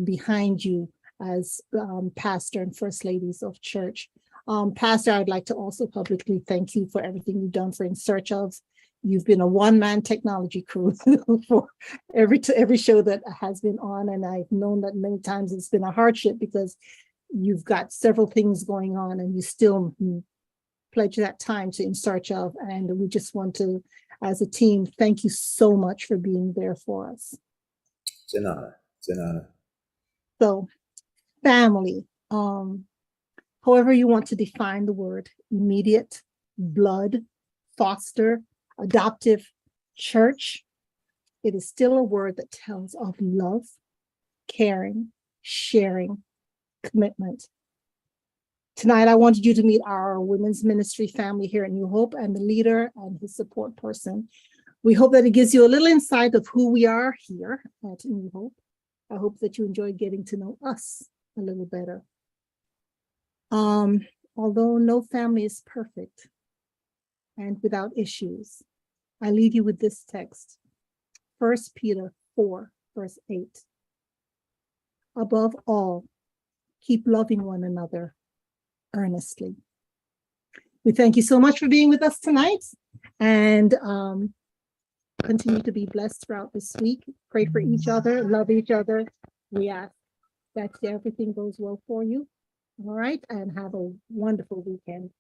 behind you as pastor and first ladies of church. Pastor, I'd like to also publicly thank you for everything you've done for In Search Of. You've been a one-man technology crew for every show that has been on, and I've known that many times it's been a hardship because you've got several things going on, and you still pledge that time to In Search Of. And we just want to, as a team, thank you so much for being there for us. It's an honor. It's an honor. So, family, however you want to define the word: immediate, blood, foster, adoptive, church, it is still a word that tells of love, caring, sharing, commitment. Tonight, I wanted you to meet our women's ministry family here at New Hope, and the leader and his support person. We hope that it gives you a little insight of who we are here at New Hope. I hope that you enjoyed getting to know us a little better. Although no family is perfect and without issues, I leave you with this text, 1 Peter 4, verse 8. Above all, keep loving one another earnestly. We thank you so much for being with us tonight, and continue to be blessed throughout this week. Pray for each other, love each other. We ask that everything goes well for you. All right, and have a wonderful weekend.